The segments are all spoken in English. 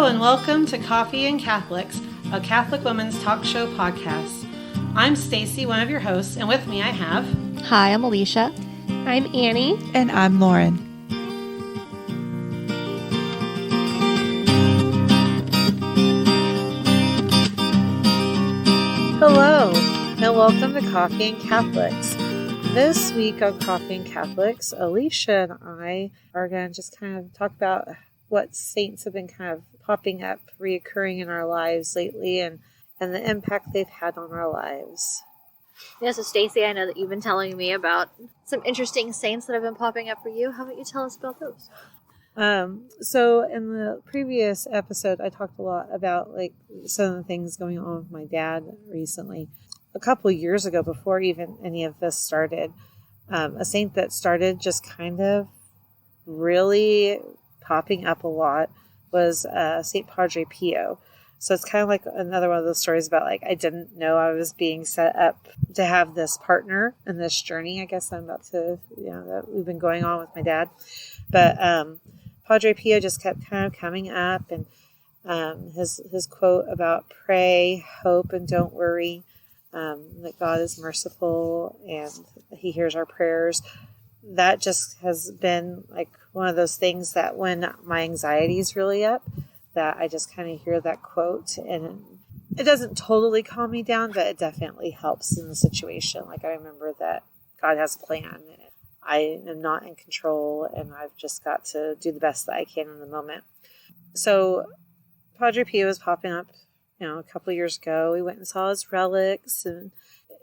Hello and welcome to Coffee and Catholics, a Catholic women's talk show podcast. I'm Stacy, one of your hosts, and with me I have... Hi, I'm Alisha. I'm Annie. And I'm Lauren. Hello, and welcome to Coffee and Catholics. This week on Coffee and Catholics, Alisha and I are going to just kind of talk about what saints have been kind of popping up, reoccurring in our lives lately, and the impact they've had on our lives. Yeah, so Stacy, I know that you've been telling me about some interesting saints that have been popping up for you. How about you tell us about those? So in the previous episode, I talked a lot about like some of the things going on with my dad recently. A couple of years ago, before even any of this started, a saint that started just kind of really popping up a lot was Saint Padre Pio. So it's kind of like another one of those stories about like I didn't know I was being set up to have this partner in this journey. I guess I'm about to, that we've been going on with my dad. But Padre Pio just kept kind of coming up, and his quote about pray, hope, and don't worry, that God is merciful and He hears our prayers. That just has been like one of those things that when my anxiety is really up, that I just kind of hear that quote, and it doesn't totally calm me down, but it definitely helps in the situation. Like I remember that God has a plan. I am not in control, and I've just got to do the best that I can in the moment. So Padre Pio was popping up, a couple of years ago. We went and saw his relics, and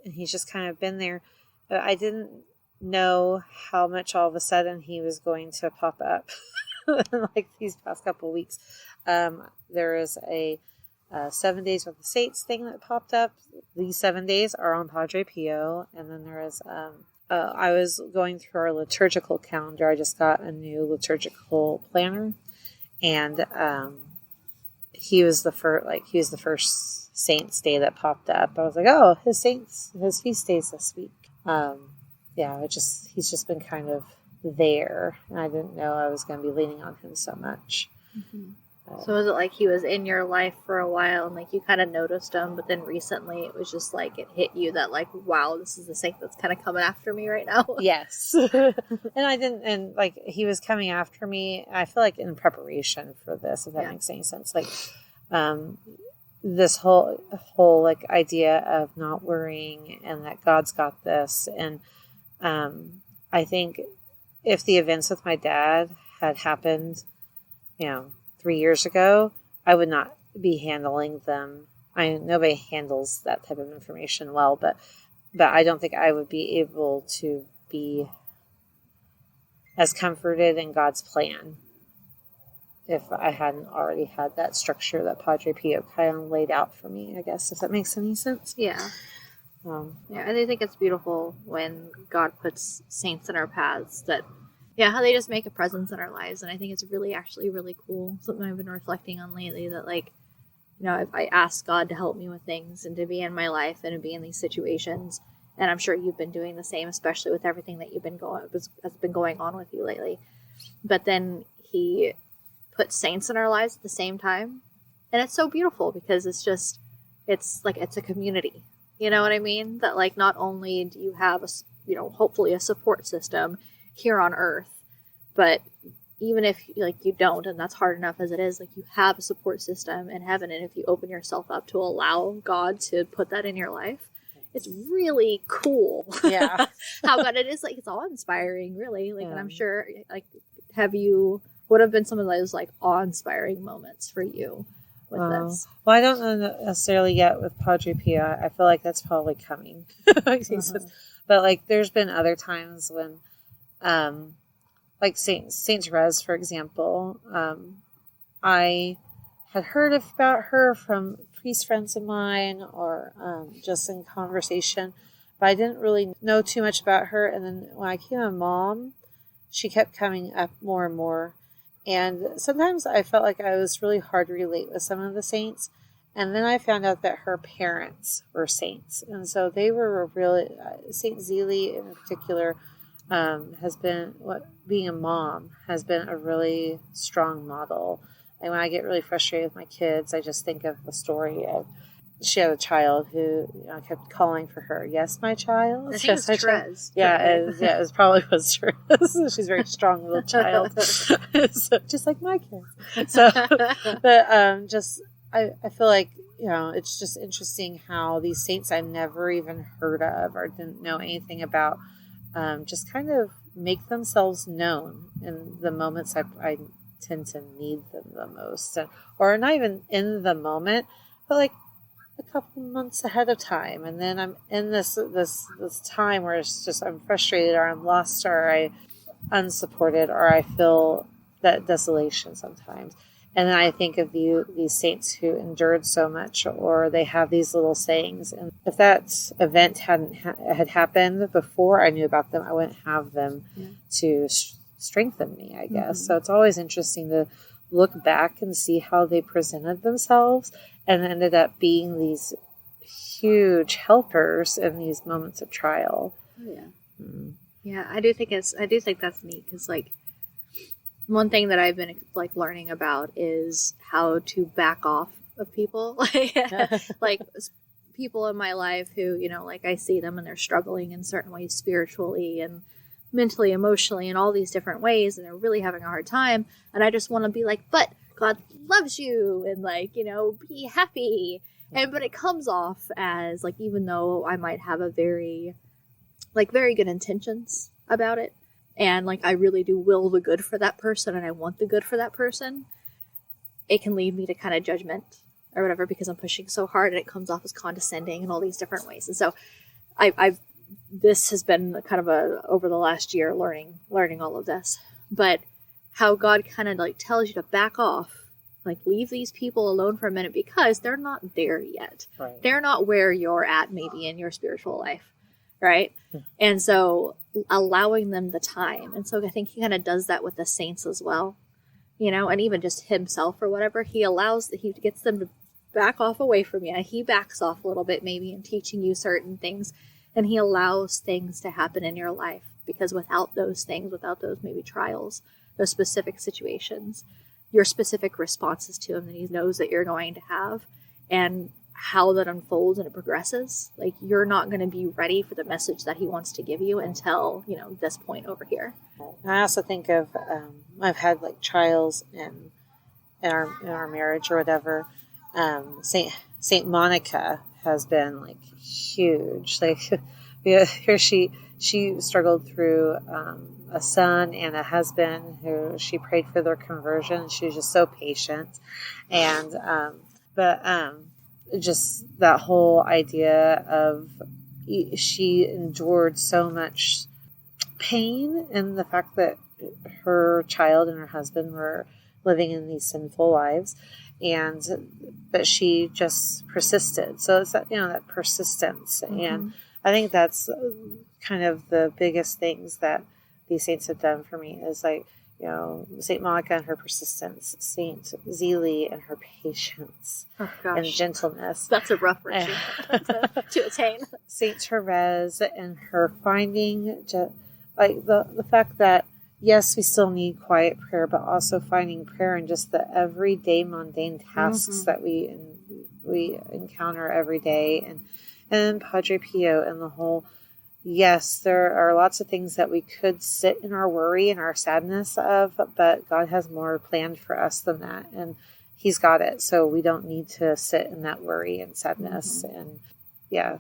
he's just kind of been there. But I didn't know how much all of a sudden he was going to pop up like these past couple of weeks. There is a 7 days with the saints thing that popped up. These 7 days are on Padre Pio, and then there is I was going through our liturgical calendar. I just got a new liturgical planner, and he was the first saint's day that popped up. I was like, oh, his feast days this week. He's just been kind of there, and I didn't know I was going to be leaning on him so much. Mm-hmm. So was it like he was in your life for a while, and like you kind of noticed him, but then recently it was just like it hit you that like, wow, this is the saint that's kind of coming after me right now? Yes. and like he was coming after me, I feel like in preparation for this, if that makes any sense. Like this whole like idea of not worrying and that God's got this. And I think if the events with my dad had happened, 3 years ago, I would not be handling them. Nobody handles that type of information well, but I don't think I would be able to be as comforted in God's plan if I hadn't already had that structure that Padre Pio kind of laid out for me, I guess, if that makes any sense. Yeah. I think it's beautiful when God puts saints in our paths that, how they just make a presence in our lives. And I think it's actually really cool. Something I've been reflecting on lately, that like, if I ask God to help me with things and to be in my life and to be in these situations, and I'm sure you've been doing the same, especially with everything that has been going on with you lately. But then He puts saints in our lives at the same time. And it's so beautiful because it's a community. You know what I mean? That like, not only do you have hopefully a support system here on earth, but even if like you don't, and that's hard enough as it is, like you have a support system in heaven, and if you open yourself up to allow God to put that in your life, it's really cool. Yeah. How God it is, like it's awe-inspiring, really. Like, and I'm sure like what have been some of those like awe-inspiring moments for you with this? Well, I don't know necessarily yet with Padre Pio. I feel like that's probably coming. But like there's been other times when like Saint Therese, for example, I had heard about her from priest friends of mine or just in conversation, but I didn't really know too much about her. And then when I became a mom, she kept coming up more and more. And sometimes I felt like I was really hard to relate with some of the saints. And then I found out that her parents were saints. And so they were really, Saint Zeile in particular, has been, being a mom has been a really strong model And when I get really frustrated with my kids, I just think of the story of she had a child who, kept calling for her. Yes, my child. I think yes, it was Therese. It probably was Therese. She's a very strong little child, so, just like my kids. So, but just I feel like it's just interesting how these saints I never even heard of or didn't know anything about, just kind of make themselves known in the moments I tend to need them the most, or not even in the moment, but like a couple months ahead of time, and then I'm in this time where it's just I'm frustrated or I'm lost or I'm unsupported or I feel that desolation sometimes. And then I think of these saints who endured so much, or they have these little sayings. And if that event had happened before I knew about them, I wouldn't have them to strengthen me, I guess. So it's always interesting to look back and see how they presented themselves and ended up being these huge helpers in these moments of trial. Oh, yeah. Yeah, I do think that's neat, because like one thing that I've been like learning about is how to back off of people. Like people in my life who, like I see them and they're struggling in certain ways spiritually and mentally, emotionally, in all these different ways, and they're really having a hard time, and I just want to be like, but God loves you, and like, be happy. But it comes off as like, even though I might have a very good intentions about it, and like I really do will the good for that person and I want the good for that person, it can lead me to kind of judgment or whatever, because I'm pushing so hard and it comes off as condescending in all these different ways. And so this has been kind of over the last year learning all of this, but how God kind of like tells you to back off, like leave these people alone for a minute, because they're not there yet. Right. They're not where you're at maybe in your spiritual life. Right. And so allowing them the time. And so I think he kind of does that with the saints as well, and even just himself or whatever. He gets them to back off away from you. He backs off a little bit maybe in teaching you certain things. And he allows things to happen in your life, because without those things, without those maybe trials, those specific situations, your specific responses to him that he knows that you're going to have, and how that unfolds and it progresses, like you're not going to be ready for the message that he wants to give you until, this point over here. I also think of, I've had like trials in our marriage or whatever. Saint Monica has been like huge. Like here she struggled through a son and a husband who she prayed for their conversion. She was just so patient, and just that whole idea of she endured so much pain, and the fact that her child and her husband were living in these sinful lives, but she just persisted. So it's that persistence. And I think that's kind of the biggest things that these saints have done for me, is like, Saint Monica and her persistence, Saint Zeile and her patience and gentleness. That's a rough virtue to attain. Saint Therese and her finding, like the fact that, yes, we still need quiet prayer, but also finding prayer in just the everyday mundane tasks that we encounter every day. And Padre Pio and the whole, yes, there are lots of things that we could sit in our worry and our sadness of, but God has more planned for us than that. And he's got it. So we don't need to sit in that worry and sadness. And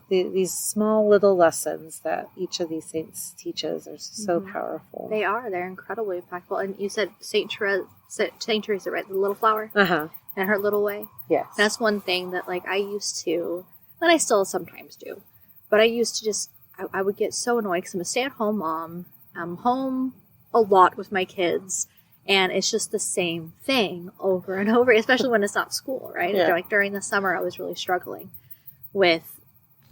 these small little lessons that each of these saints teaches are so powerful. They are. They're incredibly impactful. And you said Saint Teresa, right? The little flower and her little way. Yes. That's one thing that like I used to, and I still sometimes do, but I used to just, I would get so annoyed because I'm a stay-at-home mom. I'm home a lot with my kids, and it's just the same thing over and over, especially when it's not school, right? Yeah. Like during the summer, I was really struggling with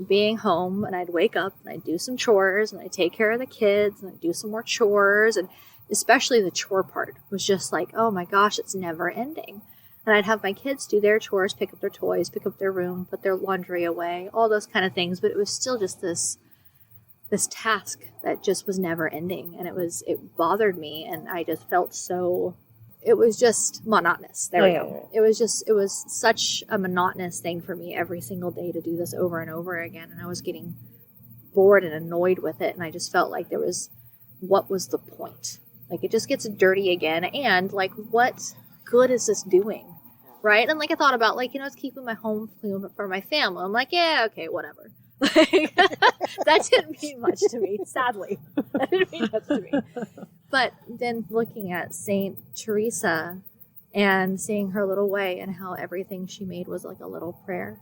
being home, and I'd wake up and I'd do some chores and I'd take care of the kids and I'd do some more chores, and especially the chore part was just like, oh my gosh, it's never ending. And I'd have my kids do their chores, pick up their toys, pick up their room, put their laundry away, all those kind of things, but it was still just this task that just was never ending, and it bothered me, and I just felt so, it was just monotonous. There we go. Right. It was such a monotonous thing for me every single day to do this over and over again. And I was getting bored and annoyed with it. And I just felt like what was the point? Like, it just gets dirty again. And like, what good is this doing? Right. And like, I thought about like, it's keeping my home clean for my family. I'm like, yeah, okay, whatever. That didn't mean much to me, sadly. That didn't mean much to me. But then looking at Saint Teresa and seeing her little way and how everything she made was like a little prayer.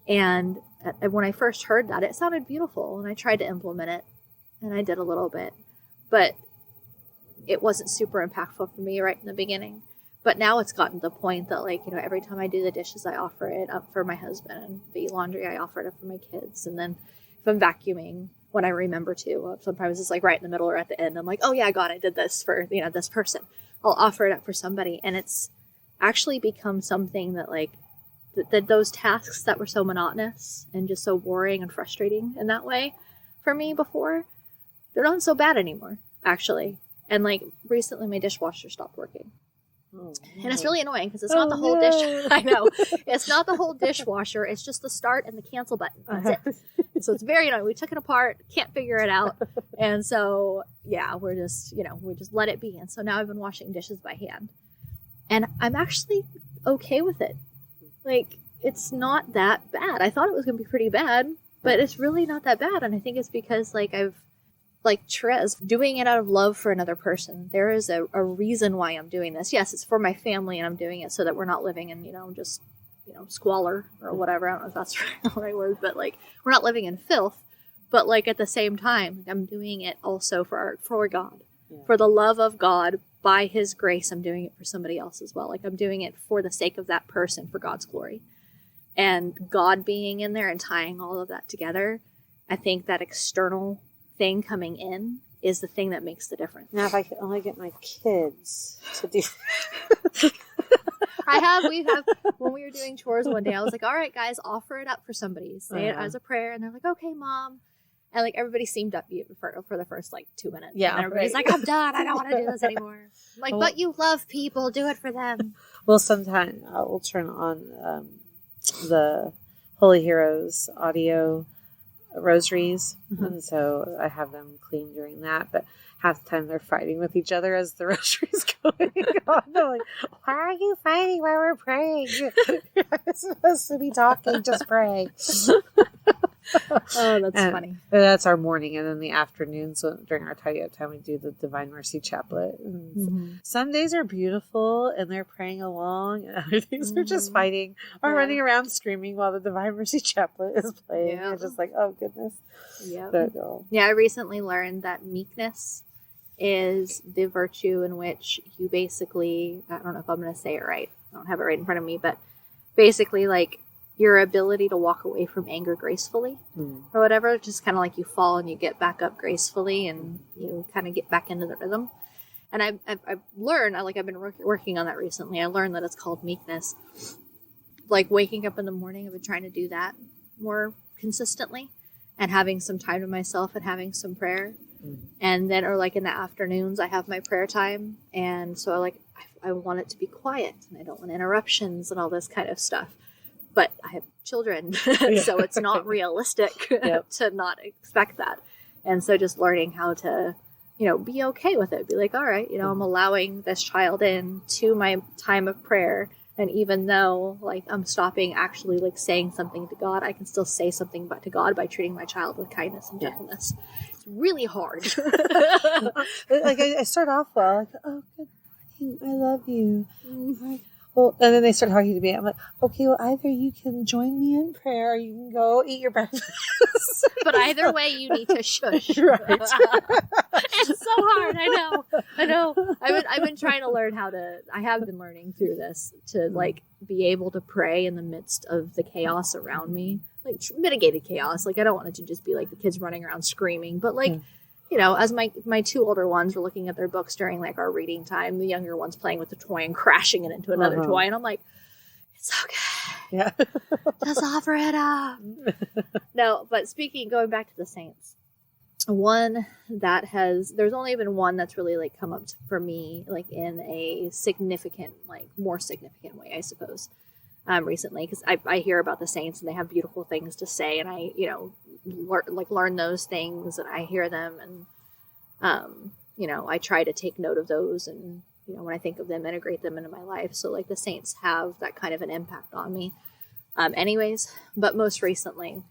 And when I first heard that, it sounded beautiful. And I tried to implement it. And I did a little bit. But it wasn't super impactful for me right in the beginning. But now it's gotten to the point that, like, every time I do the dishes, I offer it up for my husband. And the laundry, I offer it up for my kids. And then if I'm vacuuming, when I remember to, sometimes it's like right in the middle or at the end. I'm like, oh yeah, God, I did this for, this person. I'll offer it up for somebody. And it's actually become something that, like, that those tasks that were so monotonous and just so boring and frustrating in that way for me before, they're not so bad anymore, actually. And like, recently my dishwasher stopped working. Oh, and it's really annoying because it's not the whole dish. I know. It's not the whole dishwasher. It's just the start and the cancel button. That's it. And so it's very annoying. We took it apart, can't figure it out. And so, yeah, we're just, we just let it be. And so now I've been washing dishes by hand. And I'm actually okay with it. Like, it's not that bad. I thought it was going to be pretty bad, but it's really not that bad. And I think it's because, like, Therese, doing it out of love for another person. There is a reason why I'm doing this. Yes, it's for my family, and I'm doing it so that we're not living in, just, squalor or whatever. I don't know if that's the right word, but like, we're not living in filth. But like, at the same time, I'm doing it also for God, for the love of God. By His grace, I'm doing it for somebody else as well. Like, I'm doing it for the sake of that person, for God's glory. And God being in there and tying all of that together, I think that external thing coming in is the thing that makes the difference. Now, if I could only get my kids to do we have, when we were doing chores one day, I was like, all right, guys, offer it up for somebody. Say it as a prayer. And they're like, okay, Mom. And like, everybody seemed upbeat for the first like 2 minutes. Yeah. And everybody's like, I'm done. I don't want to do this anymore. I'm like, but you love people. Do it for them. Well, sometime we'll turn on the Holy Heroes audio rosaries. Mm-hmm. And so I have them clean during that. But half the time they're fighting with each other as the rosary's going on. They're like, why are you fighting while we're praying? You're supposed to be talking, just pray. Oh, that's funny. That's our morning, and then the afternoon. So during our tidy up time, we do the Divine Mercy Chaplet. Mm-hmm. Some days are beautiful, and they're praying along, and other days they're just fighting or running around screaming while the Divine Mercy Chaplet is playing. Yeah. You're just like, oh goodness. Yeah. Yeah. I recently learned that meekness is the virtue in which you basically, I don't know if I'm going to say it right. I don't have it right in front of me, but basically, like, your ability to walk away from anger gracefully or whatever, just kind of like you fall and you get back up gracefully and you kind of get back into the rhythm. And I've learned, I've been working on that recently. I learned that it's called meekness. Like, waking up in the morning, I've been trying to do that more consistently and having some time to myself and having some prayer. And then, or like in the afternoons, I have my prayer time. And so I want it to be quiet and I don't want interruptions and all this kind of stuff. But I have children, so it's not realistic to not expect that. And so just learning how to, be okay with it. Be like, all right, I'm allowing this child in to my time of prayer. And even though, like, I'm stopping actually, like, saying something to God, I can still say something to God by treating my child with kindness and gentleness. It's really hard. Like, I start off well, like, oh, good morning, I love you. Mm-hmm. Well, and then they start talking to me. I'm like, okay, well, either you can join me in prayer or you can go eat your breakfast. But either way, you need to shush. Right. It's so hard. I know. I've been trying to learn I have been learning through this to, like, be able to pray in the midst of the chaos around me. Like, mitigated chaos. Like, I don't want it to just be, like, the kids running around screaming. But, like, as my two older ones were looking at their books during, like, our reading time, the younger one's playing with the toy and crashing it into another toy. And I'm like, it's okay. Yeah. Just offer it up. No, but going back to the saints, one that there's only been one that's really like come up for me like in a significant, like more significant way, I suppose, recently, because I hear about the saints and they have beautiful things to say, and I, learn those things, and I hear them, and I try to take note of those, and when I think of them, integrate them into my life. So like the saints have that kind of an impact on me. Anyways, but most recently,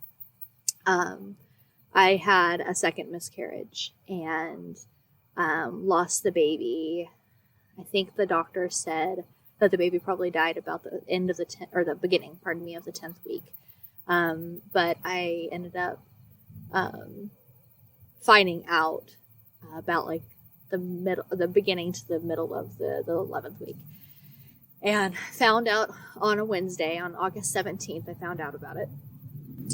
I had a second miscarriage and lost the baby. I think the doctor said that the baby probably died about the end of the beginning, of the 10th week. But I ended up finding out about like the beginning to the middle of the 11th week. And found out on a Wednesday, on August 17th, I found out about it.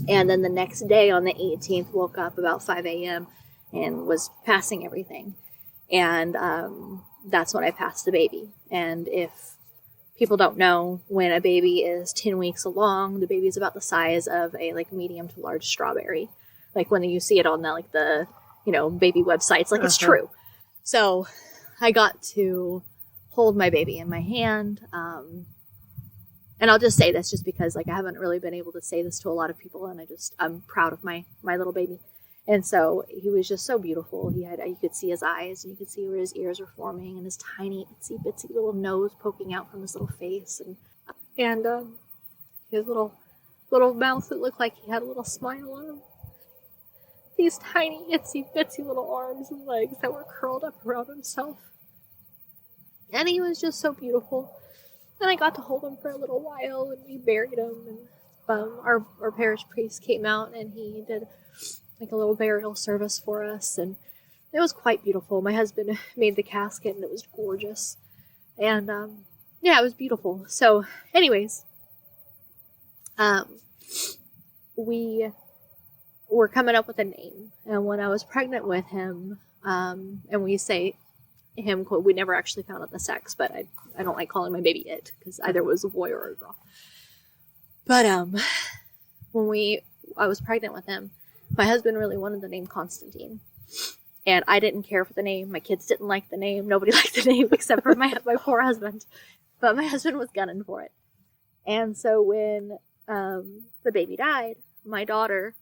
And then the next day on the 18th, woke up about 5 a.m. and was passing everything. And that's when I passed the baby. And if people don't know, when a baby is 10 weeks along, the baby is about the size of a like medium to large strawberry. Like when you see it on the baby websites, like it's true. So I got to hold my baby in my hand. And I'll just say this just because like I haven't really been able to say this to a lot of people, and I'm proud of my little baby. And so he was just so beautiful. You could see his eyes, and you could see where his ears were forming, and his tiny itsy bitsy little nose poking out from his little face, and his little mouth that looked like he had a little smile on him. These tiny itsy bitsy little arms and legs that were curled up around himself. And he was just so beautiful. And I got to hold him for a little while, and we buried him, and our parish priest came out, and he did like a little burial service for us, and it was quite beautiful. My husband made the casket, and it was gorgeous, and it was beautiful. So anyways, we were coming up with a name, and when I was pregnant with him, and we say him, quote, we never actually found out the sex, but I don't like calling my baby it, because either it was a boy or a girl. But when I was pregnant with him, my husband really wanted the name Constantine, and I didn't care for the name. My kids didn't like the name. Nobody liked the name except for my poor husband. But my husband was gunning for it. And so when the baby died, my daughter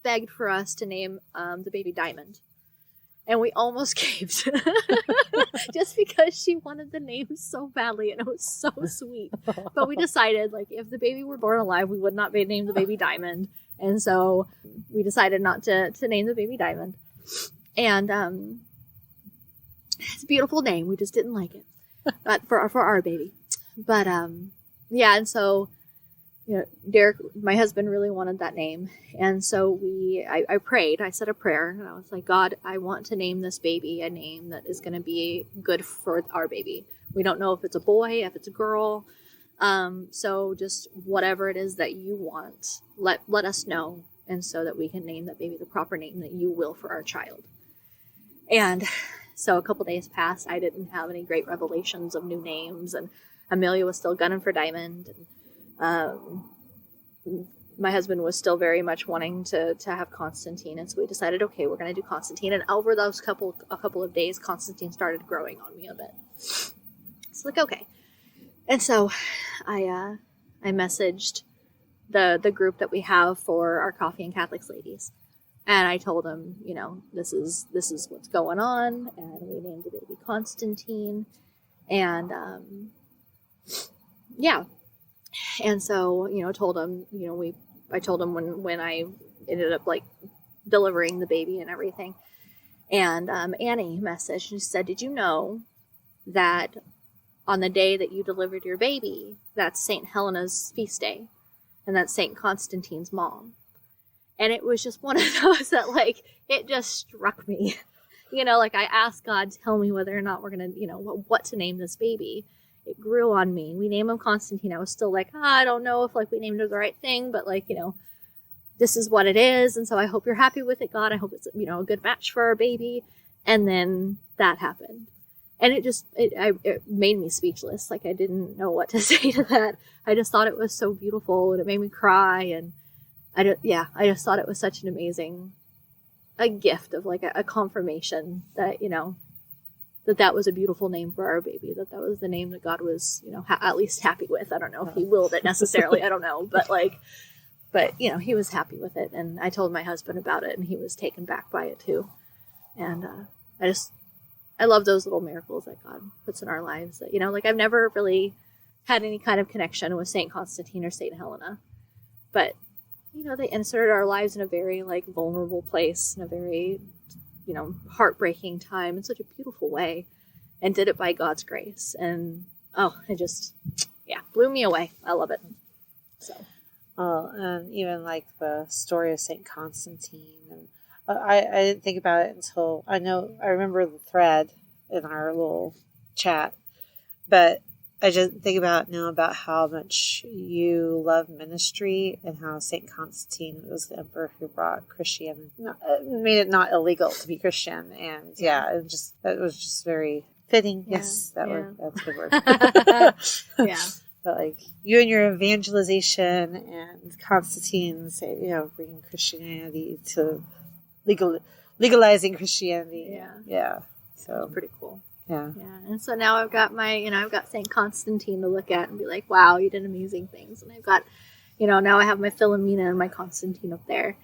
begged for us to name the baby Diamond. And we almost caved just because she wanted the name so badly, and it was so sweet. But we decided, like, if the baby were born alive, we would not name the baby Diamond. And so we decided not to name the baby Diamond. And it's a beautiful name. We just didn't like it for our baby. But and so Derek, my husband, really wanted that name. And so I prayed. I said a prayer, and I was like, God, I want to name this baby a name that is going to be good for our baby. We don't know if it's a boy, if it's a girl. So just whatever it is that you want, let us know. And so that we can name that baby the proper name that you will for our child. And so a couple days passed. I didn't have any great revelations of new names, and Amelia was still gunning for Diamond. And my husband was still very much wanting to have Constantine, and so we decided, okay, we're going to do Constantine. And over those a couple of days, Constantine started growing on me a bit. It's like, okay. And so I messaged the group that we have for our Coffee and Catholics ladies, and I told them, this is what's going on, and we named the baby Constantine, and And so, told him, I told him when I ended up like delivering the baby and everything. And Annie messaged, she said, did you know that on the day that you delivered your baby, that's St. Helena's feast day, and that's St. Constantine's mom? And it was just one of those that, like, it just struck me. Like I asked God, tell me whether or not we're going to, what to name this baby. It grew on me. We named him Constantine. I was still like, I don't know if like we named him the right thing, but like, this is what it is. And so I hope you're happy with it, God. I hope it's, a good match for our baby. And then that happened. And it made me speechless. Like I didn't know what to say to that. I just thought it was so beautiful, and it made me cry. And I just thought it was such an amazing a gift of like a confirmation that, you know, that was a beautiful name for our baby, that was the name that God was, you know, at least happy with. I don't know if he willed it necessarily. I don't know. But, you know, he was happy with it. And I told my husband about it, and he was taken back by it too. And I love those little miracles that God puts in our lives. That, you know, like I've never really had any kind of connection with St. Constantine or St. Helena. But, you know, they inserted our lives in a very, like, vulnerable place, in a very, you know, heartbreaking time in such a beautiful way, and did it by God's grace. And, it just, blew me away. I love it. So. Well, and even like the story of St. Constantine. And I didn't think about it until I remember the thread in our little chat, but I just think about now about how much you love ministry and how St. Constantine was the emperor who brought Christianity, made it not illegal to be Christian. And it was just very fitting. Yeah, yes, that's a good word. Yeah. But like you and your evangelization and Constantine, you know, bringing Christianity to legalizing Christianity. Yeah. So it's pretty cool. Yeah. And so now I've got I've got St. Constantine to look at and be like, wow, you did amazing things. And I've got, you know, now I have my Philomena and my Constantine up there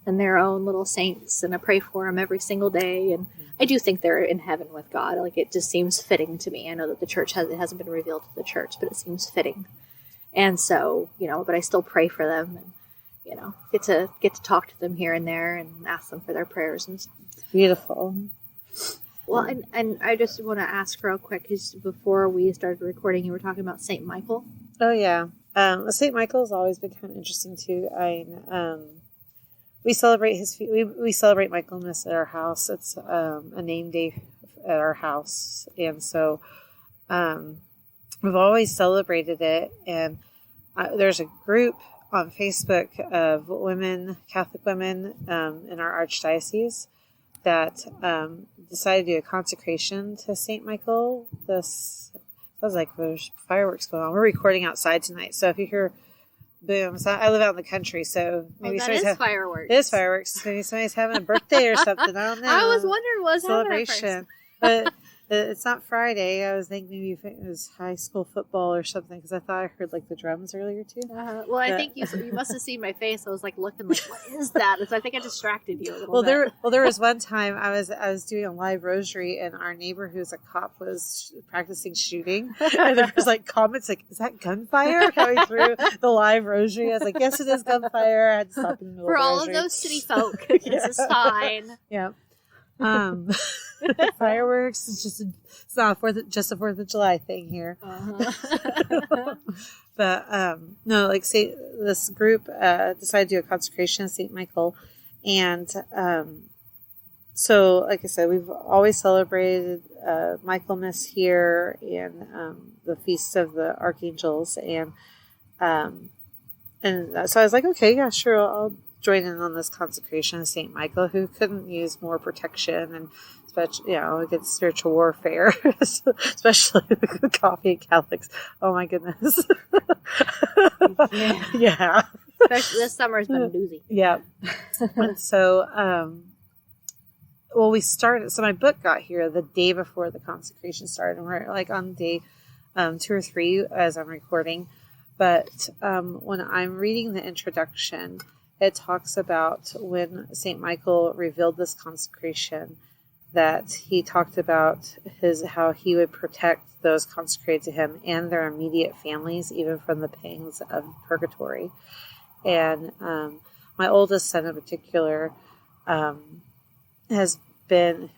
and their own little saints, and I pray for them every single day. And I do think they're in heaven with God. Like, it just seems fitting to me. I know that the church it hasn't been revealed to the church, but it seems fitting. And so, you know, but I still pray for them, and, you know, get to talk to them here and there and ask them for their prayers and stuff. Beautiful. Well, and I just want to ask real quick, because before we started recording, you were talking about St. Michael. Oh, yeah. St. Michael has always been kind of interesting, too. We celebrate we celebrate Michaelmas at our house. It's a name day at our house. And so we've always celebrated it. And there's a group on Facebook of Catholic women in our archdiocese that decided to do a consecration to St. Michael. This was like there's fireworks going on. We're recording outside tonight, so if you hear boom, so I live out in the country, so maybe that is fireworks. It is fireworks. Maybe somebody's having a birthday or something. I don't know. I was wondering what's celebration, but it's not Friday. I was thinking maybe it was high school football or something, because I thought I heard like the drums earlier too. Well, I think you must have seen my face. I was like looking like, what is that? So I think I distracted you a little bit. There was one time I was doing a live rosary, and our neighbor who's a cop was practicing shooting, and there was like comments like, "Is that gunfire coming through the live rosary?" I was like, "Yes, it is gunfire." I had to stop in the middle for of the all rosary. of those city folk. This is fine. Yeah. Fireworks is it's not just a 4th of July thing here. But no, like this group decided to do a consecration of St. Michael, and so like I said, we've always celebrated Michaelmas here, and the feast of the archangels, and so I was like, okay, yeah, sure, I'll join in on this consecration of St. Michael, who couldn't use more protection and against spiritual warfare, especially the coffee Catholics. Oh my goodness. Yeah. Especially this summer's been a doozy. Yeah. And so, we started, so my book got here the day before the consecration started, and we're like on day 2 or 3 as I'm recording. But when I'm reading the introduction, it talks about when St. Michael revealed this consecration, that he talked about how he would protect those consecrated to him and their immediate families, even from the pangs of purgatory. And my oldest son in particular has been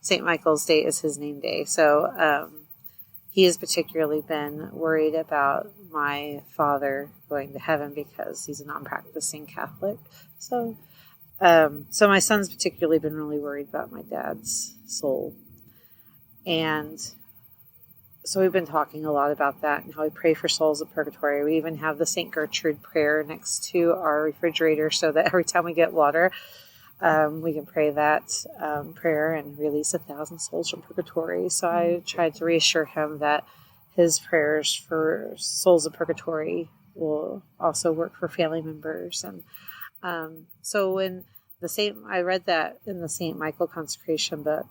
St. Michael's Day is his name day. So he has particularly been worried about my father going to heaven because he's a non-practicing Catholic. So my son's particularly been really worried about my dad's soul. And so we've been talking a lot about that and how we pray for souls of purgatory. We even have the St. Gertrude prayer next to our refrigerator so that every time we get water, we can pray that prayer and release 1,000 souls from purgatory. So I tried to reassure him that his prayers for souls of purgatory will also work for family members. And So when I read that in the St. Michael consecration book,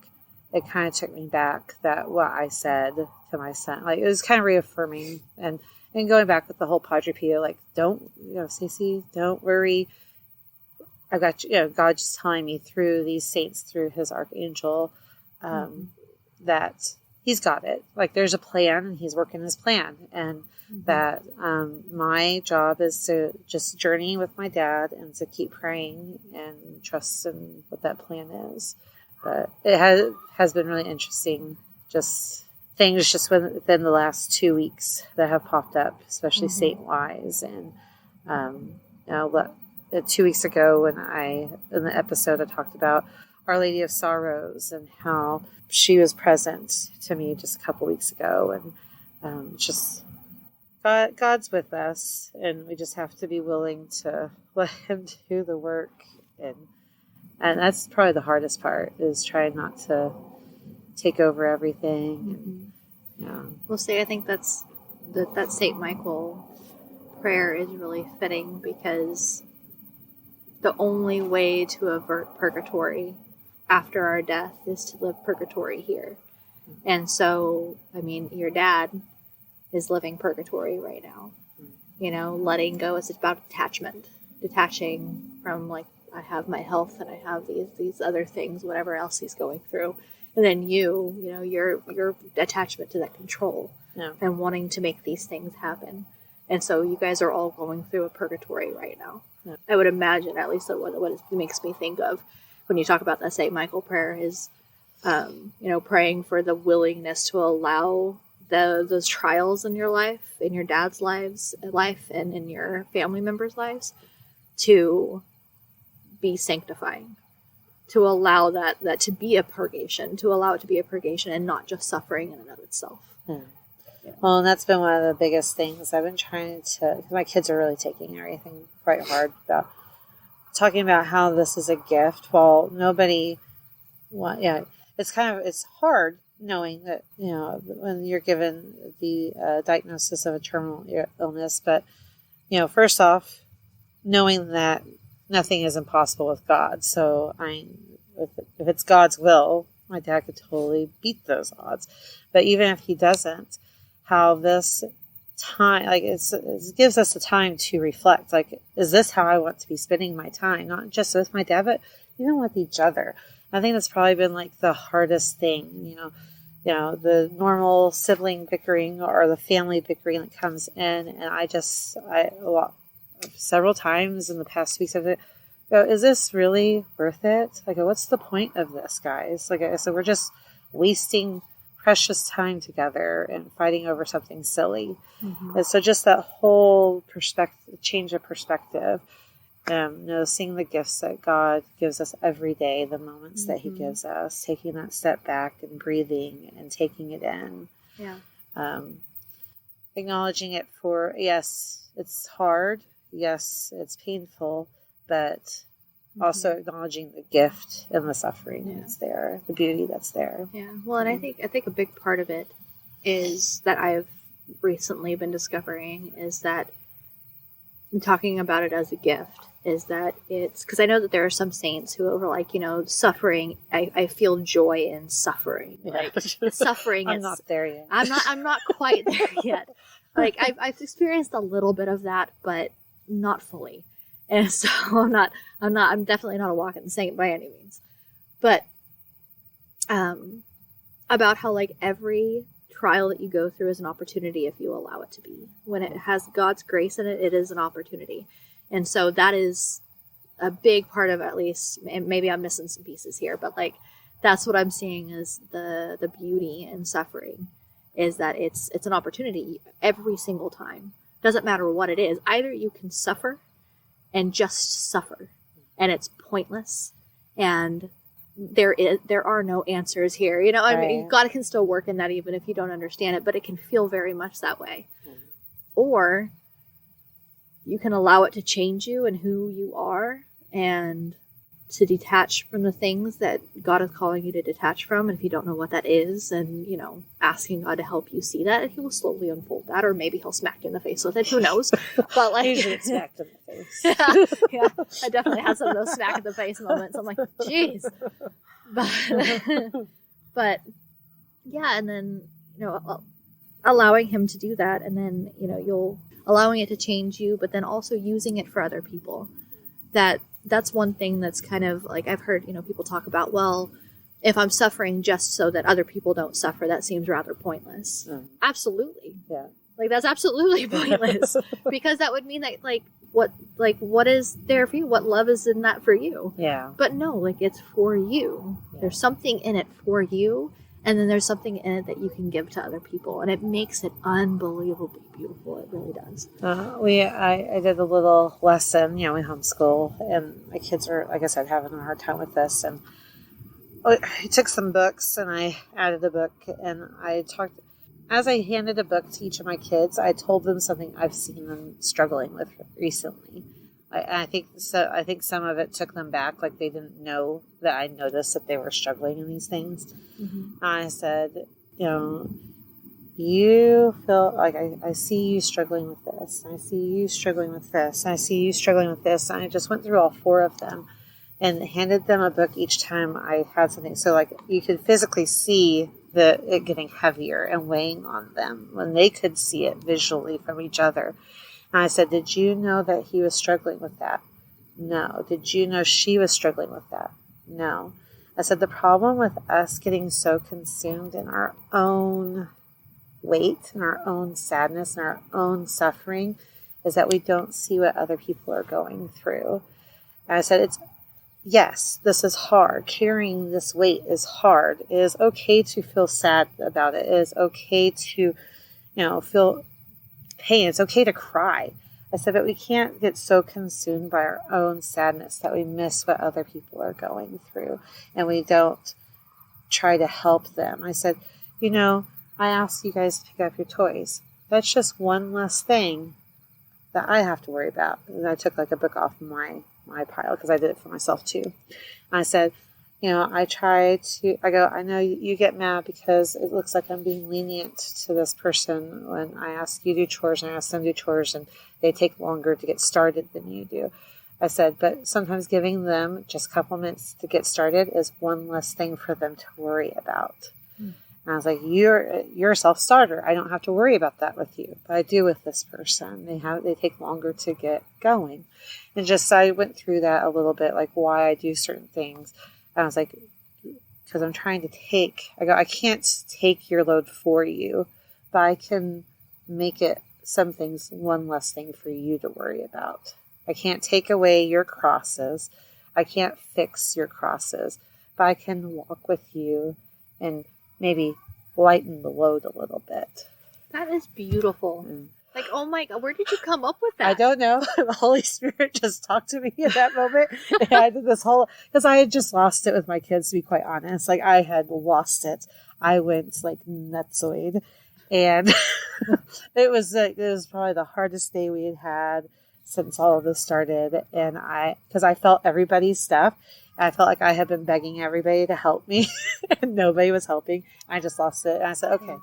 it kind of took me back that what I said to my son, like it was kind of reaffirming and going back with the whole Padre Pio, like, don't, Stacy, don't worry. I got you, God just telling me through these saints, through his archangel, that he's got it. Like there's a plan and he's working his plan. And that my job is to just journey with my dad and to keep praying and trust in what that plan is. But it has been really interesting, just things just within the last 2 weeks that have popped up, especially saint-wise. And, 2 weeks ago in the episode, I talked about Our Lady of Sorrows and how she was present to me just a couple weeks ago. And just God's with us, and we just have to be willing to let him do the work. And that's probably the hardest part, is trying not to take over everything. Well, see, I think that St. Michael prayer is really fitting, because the only way to avert purgatory after our death is to live purgatory here. And so, I mean, your dad is living purgatory right now. Letting go is about detaching from, like, I have my health and I have these other things, whatever else he's going through. And then your attachment to that control and wanting to make these things happen. And so you guys are all going through a purgatory right now. Yeah. I would imagine, at least what it makes me think of when you talk about that St. Michael prayer is, praying for the willingness to allow those trials in your life, in your dad's life, and in your family members' lives, to be sanctifying, to allow that to be a purgation, and not just suffering in and of itself. Yeah. Well, and that's been one of the biggest things I've been trying to, because my kids are really taking everything quite hard, about talking about how this is a gift. Well, it's hard knowing that, when you're given the diagnosis of a terminal illness, but, first off, knowing that nothing is impossible with God. So if it's God's will, my dad could totally beat those odds. But even if he doesn't, how this time, like it gives us the time to reflect. Like, is this how I want to be spending my time? Not just with my dad, but even with each other. I think that's probably been like the hardest thing, the normal sibling bickering or the family bickering that comes in. And several times in the past weeks of it, is this really worth it? Like, what's the point of this, guys? Like, so we're just wasting precious time together and fighting over something silly. And so just that whole change of perspective, seeing the gifts that God gives us every day, the moments that he gives us, taking that step back and breathing and taking it in. Acknowledging it for, yes, it's hard. Yes, it's painful, but also acknowledging the gift and the suffering that's there, the beauty that's there. Yeah. Well, and I think a big part of it is that I've recently been discovering is that, talking about it as a gift, is that it's, because I know that there are some saints who are like, suffering. I feel joy in suffering. Like suffering. I'm not there yet. I'm not quite there yet. Like I've experienced a little bit of that, but not fully. And so I'm definitely not a walking saint by any means. But about how, like, every trial that you go through is an opportunity if you allow it to be. When it has God's grace in it, it is an opportunity. And so that is a big part of, at least, and maybe I'm missing some pieces here, but like that's what I'm seeing as the beauty in suffering, is that it's an opportunity every single time. Doesn't matter what it is. Either you can suffer and just suffer, and it's pointless, and there are no answers here. I mean, God can still work in that even if you don't understand it, but it can feel very much that way. Or you can allow it to change you and who you are, and to detach from the things that God is calling you to detach from. And if you don't know what that is, and, asking God to help you see that, he will slowly unfold that, or maybe he'll smack you in the face with it. Who knows? But like, usually it's smacked in the face. yeah, I definitely had some of those smack in the face moments. I'm like, jeez. But yeah, and then, allowing him to do that, and then, you'll allowing it to change you, but then also using it for other people. That's one thing that's kind of like, I've heard, people talk about, well, if I'm suffering just so that other people don't suffer, that seems rather pointless. Absolutely. Yeah. Like, that's absolutely pointless, because that would mean that, what is there for you? What love is in that for you? Yeah. But no, like, it's for you. Yeah. There's something in it for you, and then there's something in it that you can give to other people, and it makes it unbelievably beautiful. It really does. I did a little lesson. We homeschool, and my kids are, like I said, having a hard time with this. And I took some books, and I added a book, and I talked. As I handed a book to each of my kids, I told them something I've seen them struggling with recently. I think some of it took them back, like they didn't know that I noticed that they were struggling in these things. Mm-hmm. I said, you feel like I see you struggling with this. I see you struggling with this. I see you struggling with this. And I just went through all 4 of them and handed them a book each time I had something. So like you could physically see it getting heavier and weighing on them when they could see it visually from each other. And I said, did you know that he was struggling with that? No. Did you know she was struggling with that? No. I said, the problem with us getting so consumed in our own weight and our own sadness and our own suffering is that we don't see what other people are going through. And I said, yes, this is hard. Carrying this weight is hard. It is okay to feel sad about it. It is okay to, feel pain. It's okay to cry. I said, but we can't get so consumed by our own sadness that we miss what other people are going through and we don't try to help them. I said, I asked you guys to pick up your toys. That's just one less thing that I have to worry about. And I took like a book off my pile because I did it for myself too. And I said, I know you get mad because it looks like I'm being lenient to this person when I ask you to do chores and I ask them to do chores and they take longer to get started than you do. I said, but sometimes giving them just a couple minutes to get started is one less thing for them to worry about. And I was like, you're a self-starter. I don't have to worry about that with you, but I do with this person. They take longer to get going. And just, I went through that a little bit, like why I do certain things. And I was like, because I'm trying to I can't take your load for you, but I can make it some things one less thing for you to worry about. I can't take away your crosses. I can't fix your crosses, but I can walk with you and maybe lighten the load a little bit. That is beautiful. Like, oh my God, where did you come up with that? I don't know. The Holy Spirit just talked to me at that moment. And I did this whole, because I had just lost it with my kids, to be quite honest. Like, I had lost it. I went like nutsoid. And it was probably the hardest day we had since all of this started. And because I felt everybody's stuff. I felt like I had been begging everybody to help me and nobody was helping. I just lost it. And I said, okay,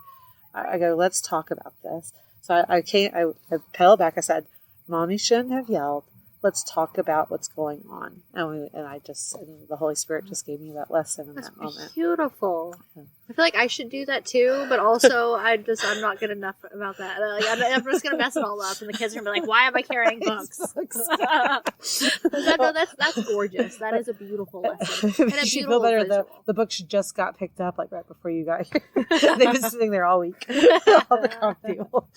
I go, let's talk about this. So I pedaled back. I said, Mommy shouldn't have yelled. Let's talk about what's going on. And the Holy Spirit just gave me that lesson in that moment. That's beautiful. I feel like I should do that too, but also I'm not good enough about that. Like, I'm just going to mess it all up, and the kids are going to be like, why am I carrying books? That's gorgeous. That is a beautiful lesson. And a beautiful visual. The books just got picked up like right before you got here. They've been sitting there all week on the coffee table.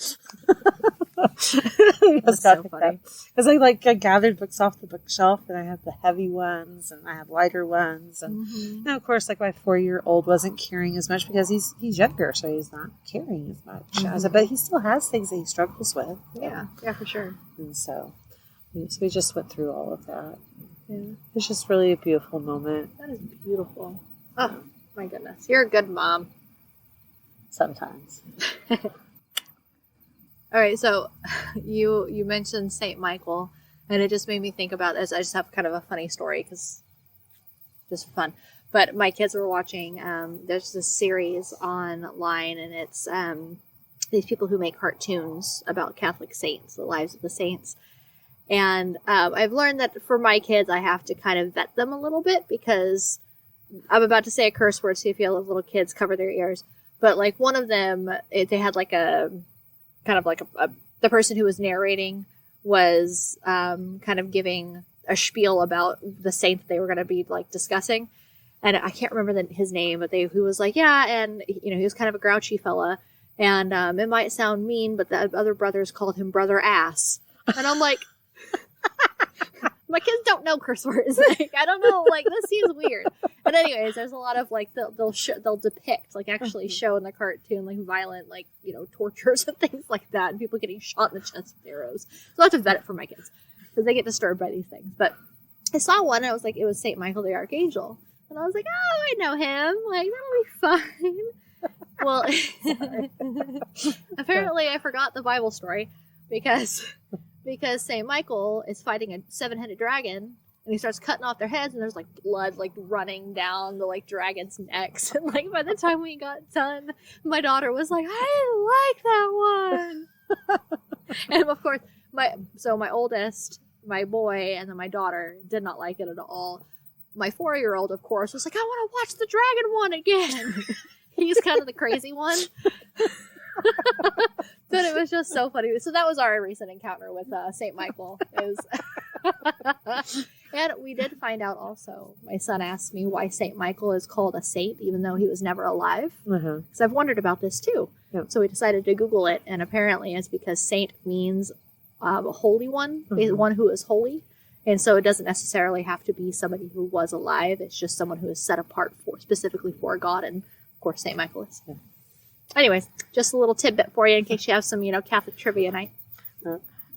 That's so funny. Because I gathered books off the bookshelf, and I have the heavy ones, and I have lighter ones, and of course, like my 4-year-old wasn't carrying as much because he's younger, so he's not carrying as much. I said, but he still has things that he struggles with. Yeah, for sure. And so we just went through all of that. Yeah. It's just really a beautiful moment. That is beautiful. Oh my goodness, you're a good mom. Sometimes. All right, so you mentioned St. Michael, and it just made me think about this. I just have kind of a funny story because just for fun. But my kids were watching, there's this series online, and it's these people who make cartoons about Catholic saints, the lives of the saints. And I've learned that for my kids, I have to kind of vet them a little bit, because I'm about to say a curse word, so if you have little kids, cover their ears. But like one of them, they had like a kind of like the person who was narrating was kind of giving a spiel about the saint that they were going to be like discussing. And I can't remember his name, but he was like, yeah, and he was kind of a grouchy fella. And it might sound mean, but the other brothers called him Brother Ass. And I'm like, my kids don't know curse words. Like, I don't know. Like, this seems weird. But anyways, there's a lot of like they'll depict, like actually show in the cartoon, like violent, like tortures and things like that, and people getting shot in the chest with arrows. So I have to vet it for my kids because they get disturbed by these things. But I saw one, and I was like, it was Saint Michael the Archangel, and I was like, oh, I know him. Like, that'll be fine. Well, apparently I forgot the Bible story because Saint Michael is fighting a 7-headed dragon, and he starts cutting off their heads, and there's like blood like running down the like dragon's necks. And like by the time we got done, my daughter was like, I didn't like that one. And of course, my oldest, my boy, and then my daughter did not like it at all. My 4-year-old, of course, was like, I want to watch the dragon one again. He's kind of the crazy one. But it was just so funny. So that was our recent encounter with St. Michael. And we did find out also, my son asked me why St. Michael is called a saint, even though he was never alive. Because I've wondered about this too. Yeah. So we decided to Google it, and apparently it's because saint means a holy one, one who is holy. And so it doesn't necessarily have to be somebody who was alive. It's just someone who is set apart specifically for God. And of course, St. Michael is. Yeah. Anyways, just a little tidbit for you in case you have some, Catholic trivia night.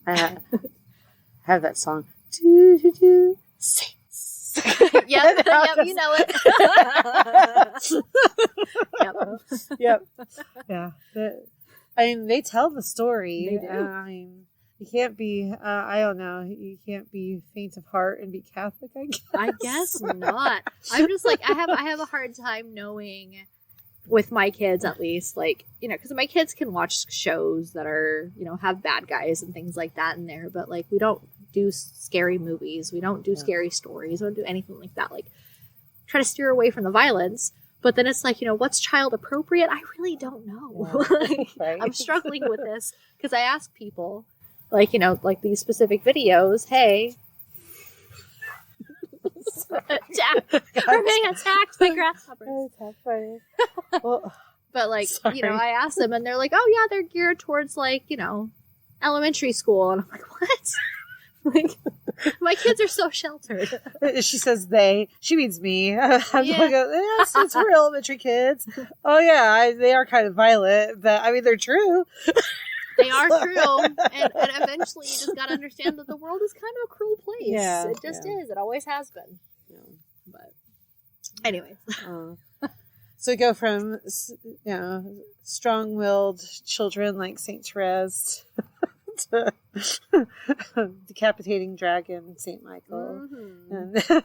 I have that song. Do, do, do, saints. Yep, you know it. Yep. Yeah. I mean, they tell the story. They do. I mean, you can't be, I don't know, you can't be faint of heart and be Catholic, I guess. I guess not. I'm just like, I have a hard time knowing, with my kids at least, like, because my kids can watch shows that are, have bad guys and things like that in there, but like, we don't do scary movies, we don't do scary stories, we don't do anything like that, like, try to steer away from the violence. But then it's like, what's child appropriate? I really don't know. Yeah, right. I'm struggling with this because I ask people, like, like these specific videos, hey, we're being attacked by grasshoppers. Well, but like, sorry. I asked them, and they're like, oh yeah, they're geared towards like, elementary school, and I'm like, what? Like, my kids are so sheltered. She says they. She means me. I'm like, yes, it's for elementary kids. Oh yeah, they are kind of violent, but I mean, they're true. They are true, and eventually you just got to understand that the world is kind of a cruel place. Yeah, it just is. It always has been. Yeah. But anyways. So we go from, strong-willed children like Saint Therese to decapitating dragon Saint Michael. Mm-hmm.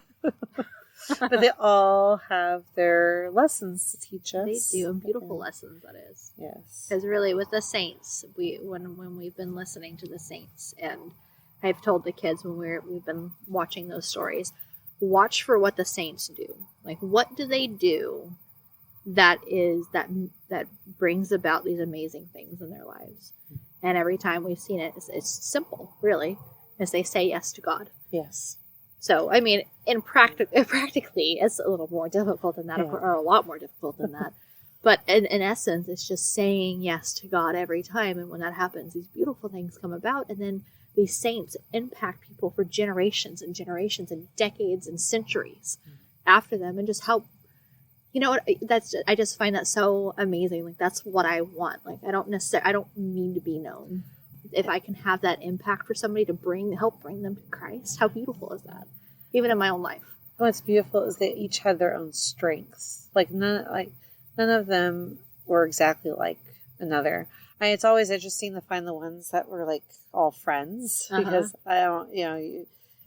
But they all have their lessons to teach us. They do, and beautiful lessons, that is. Yes. Because really, with the saints, when we've been listening to the saints, and I've told the kids when we've been watching those stories, watch for what the saints do. Like, what do they do that brings about these amazing things in their lives? And every time we've seen it, it's simple, really, as they say yes to God. Yes. So, I mean, practically, it's a little more difficult than that, or a lot more difficult than that. But in essence, it's just saying yes to God every time. And when that happens, these beautiful things come about. And then these saints impact people for generations and generations and decades and centuries after them. And just help, I just find that so amazing. Like, that's what I want. Like, I don't need to be known. If I can have that impact for somebody to help bring them to Christ, how beautiful is that? Even in my own life. What's beautiful is they each had their own strengths. Like none of them were exactly like another. It's always interesting to find the ones that were like all friends because I don't,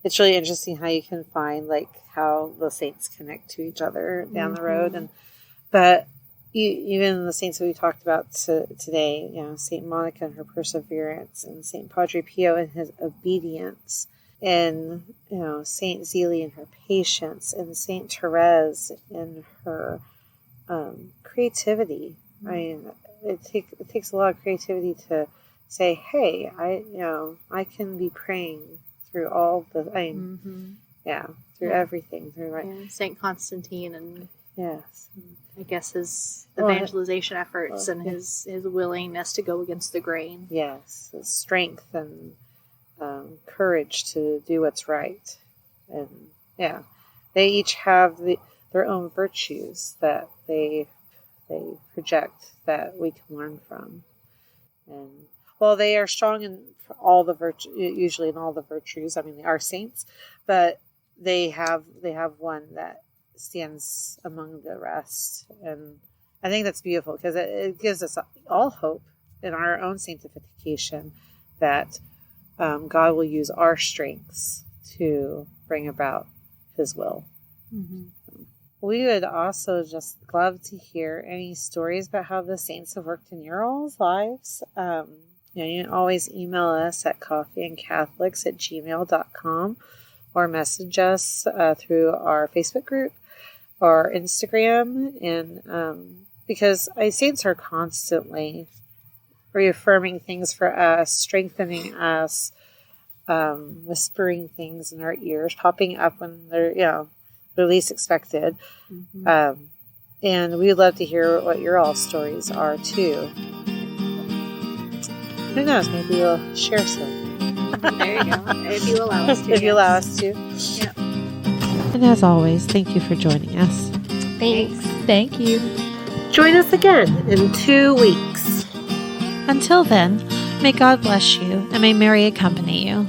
it's really interesting how you can find like how the saints connect to each other down the road. But even the saints that we talked about today, Saint Monica and her perseverance, and Saint Padre Pio and his obedience, and Saint Zeile and her patience, and Saint Therese and her creativity. I mean, it takes a lot of creativity to say, hey, I can be praying through all the through everything, through Saint Constantine, and yes, I guess his evangelization efforts and his willingness to go against the grain. Yes, his strength and courage to do what's right. And they each have their own virtues that they project that we can learn from. And they are strong in all the usually in all the virtues. I mean, they are saints, but they have one that stands among the rest. And I think that's beautiful, because it gives us all hope in our own sanctification that God will use our strengths to bring about his will. We would also just love to hear any stories about how the saints have worked in your all's lives. You can always email us at coffeeandcatholics@gmail.com, or message us through our Facebook group or Instagram. And because saints are constantly reaffirming things for us, strengthening us, whispering things in our ears, popping up when they're the least expected. And we'd love to hear what your all stories are too. Who knows, maybe we'll share some. There you go. If you allow us to. If you allow us to. Yeah. And as always, thank you for joining us. Thanks. Thank you. Join us again in 2 weeks. Until then, may God bless you and may Mary accompany you.